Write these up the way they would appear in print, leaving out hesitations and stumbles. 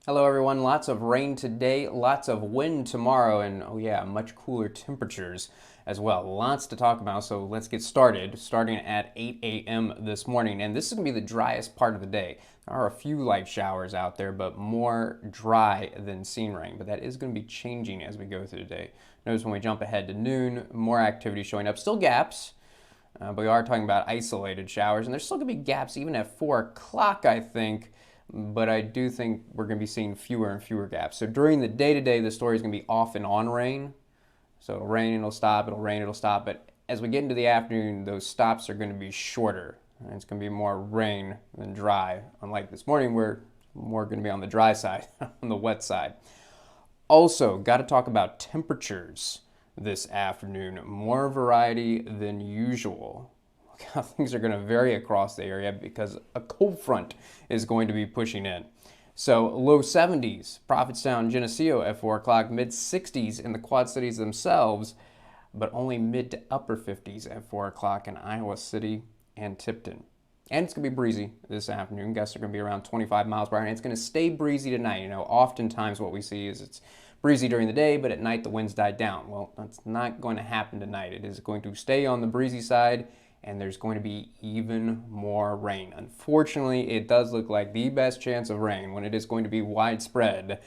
Hello everyone, lots of rain today, lots of wind tomorrow, and oh yeah, much cooler temperatures as well. Lots to talk about, so let's get started. Starting at 8 a.m. this morning, and this is going to be the driest part of the day. There are a few light showers out there, but more dry than seen rain, but that is going to be changing as we go through the day. Notice when we jump ahead to noon, more activity showing up. Still gaps, but we are talking about isolated showers, and there's still going to be gaps even at 4 o'clock, I think. But I do think we're going to be seeing fewer and fewer gaps. So during the day to day, the story is going to be off and on rain. So it'll rain, it'll stop, it'll rain, it'll stop. But as we get into the afternoon, those stops are going to be shorter. And it's going to be more rain than dry, unlike this morning, where more going to be on the dry side, on the wet side. Also, got to talk about temperatures this afternoon. More variety than usual. Look how things are going to vary across the area because a cold front is going to be pushing in. So low 70s, Prophetstown, Geneseo at 4 o'clock, mid 60s in the Quad Cities themselves, but only mid to upper 50s at 4 o'clock in Iowa City and Tipton. And it's going to be breezy this afternoon. Gusts are going to be around 25 miles per hour, and it's going to stay breezy tonight. Oftentimes what we see is it's breezy during the day, but at night the winds die down. Well, that's not going to happen tonight. It is going to stay on the breezy side, and there's going to be even more rain. Unfortunately, it does look like the best chance of rain, when it is going to be widespread,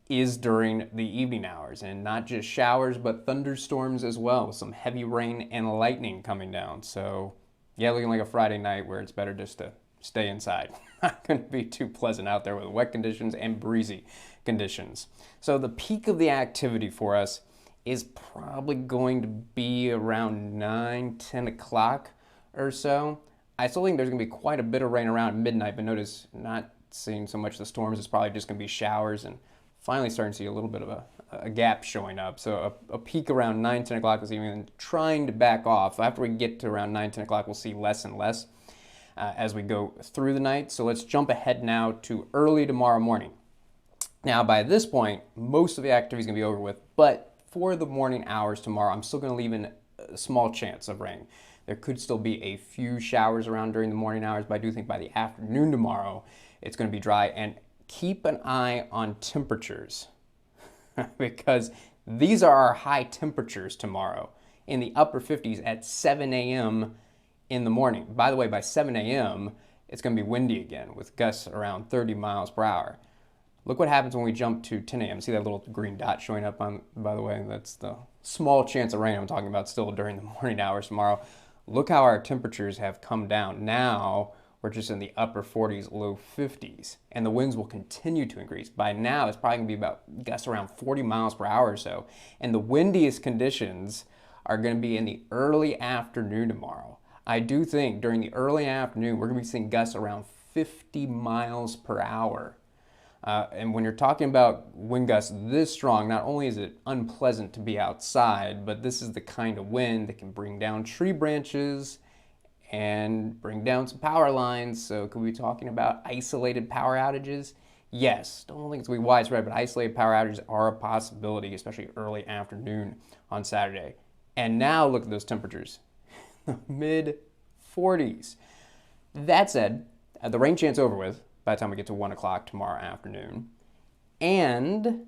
is during the evening hours. And not just showers, but thunderstorms as well. Some heavy rain and lightning coming down. So yeah, looking like a Friday night where it's better just to stay inside. Not going to be too pleasant out there with wet conditions and breezy conditions. So the peak of the activity for us is probably going to be around 9, 10 o'clock or so. I still think there's going to be quite a bit of rain around midnight, but notice not seeing so much of the storms. It's probably just going to be showers, and finally starting to see a little bit of a gap showing up. So a peak around 9, 10 o'clock this evening, and trying to back off. After we get to around 9, 10 o'clock, we'll see less and less as we go through the night. So let's jump ahead now to early tomorrow morning. Now, by this point, most of the activity is going to be over with, but for the morning hours tomorrow, I'm still going to leave in a small chance of rain. There could still be a few showers around during the morning hours, but I do think by the afternoon tomorrow, it's going to be dry. And keep an eye on temperatures because these are our high temperatures tomorrow in the upper 50s at 7 a.m. in the morning. By the way, by 7 a.m., it's going to be windy again with gusts around 30 miles per hour. Look what happens when we jump to 10 a.m. See that little green dot showing up on, by the way, that's the small chance of rain I'm talking about still during the morning hours tomorrow. Look how our temperatures have come down. Now we're just in the upper 40s, low 50s, and the winds will continue to increase. By now, it's probably going to be about gusts around 40 miles per hour or so. And the windiest conditions are going to be in the early afternoon tomorrow. I do think during the early afternoon, we're going to be seeing gusts around 50 miles per hour. And when you're talking about wind gusts this strong, not only is it unpleasant to be outside, but this is the kind of wind that can bring down tree branches and bring down some power lines. So could we be talking about isolated power outages? Yes, don't think it's going to be widespread, but isolated power outages are a possibility, especially early afternoon on Saturday. And now look at those temperatures, mid 40s. That said, the rain chance over with by the time we get to 1 o'clock tomorrow afternoon. And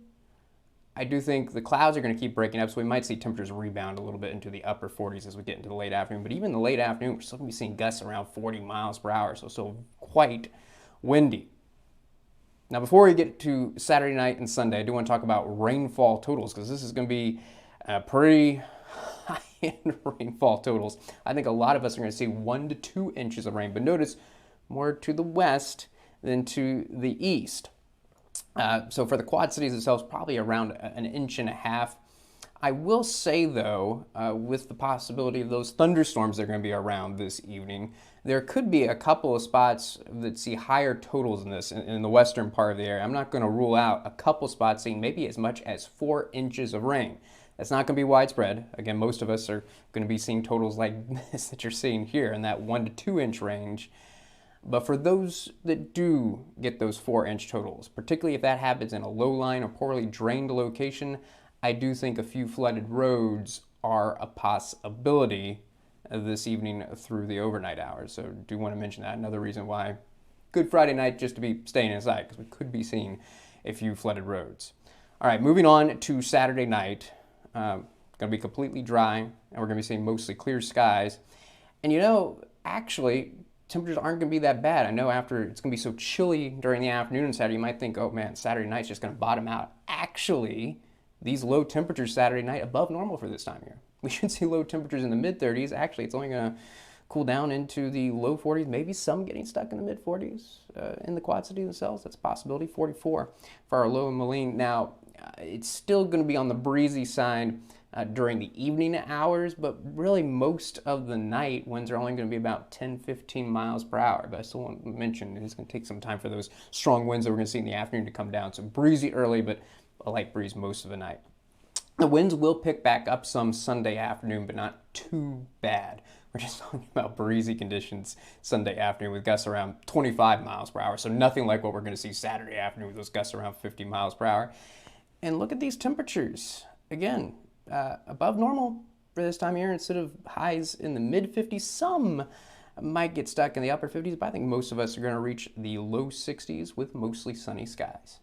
I do think the clouds are going to keep breaking up, so we might see temperatures rebound a little bit into the upper 40s as we get into the late afternoon. But even in the late afternoon, we're still going to be seeing gusts around 40 miles per hour, so still quite windy. Now, before we get to Saturday night and Sunday, I do want to talk about rainfall totals because this is going to be pretty high-end rainfall totals. I think a lot of us are going to see 1 to 2 inches of rain, but notice more to the west than to the east. So for the Quad Cities themselves, probably around an inch and a half. I will say, though, with the possibility of those thunderstorms that are going to be around this evening, there could be a couple of spots that see higher totals in this in the western part of the area. I'm not going to rule out a couple spots seeing maybe as much as 4 inches of rain. That's not going to be widespread. Again, most of us are going to be seeing totals like this that you're seeing here in that 1 to 2 inch range. But for those that do get those 4-inch totals, particularly if that happens in a low-lying or poorly drained location, I do think a few flooded roads are a possibility this evening through the overnight hours. So do want to mention that. Another reason why Good Friday night just to be staying inside, because we could be seeing a few flooded roads. All right, moving on to Saturday night. Going to be completely dry, and we're going to be seeing mostly clear skies. And actually, temperatures aren't going to be that bad. I know after it's going to be so chilly during the afternoon on Saturday, you might think, oh man, Saturday night's just going to bottom out. Actually, these low temperatures Saturday night above normal for this time of year. We should see low temperatures in the mid-30s. Actually, it's only going to cool down into the low 40s, maybe some getting stuck in the mid-40s in the Quad Cities themselves. That's a possibility. 44 for our low in Moline. Now, it's still going to be on the breezy side during the evening hours, but really most of the night, winds are only going to be about 10-15 miles per hour. But I still want to mention it's going to take some time for those strong winds that we're going to see in the afternoon to come down. So breezy early, but a light breeze most of the night. The winds will pick back up some Sunday afternoon, but not too bad. We're just talking about breezy conditions Sunday afternoon with gusts around 25 miles per hour. So nothing like what we're going to see Saturday afternoon with those gusts around 50 miles per hour. And look at these temperatures. Again, above normal for this time of year instead of highs in the mid-50s. Some might get stuck in the upper 50s, but I think most of us are going to reach the low 60s with mostly sunny skies.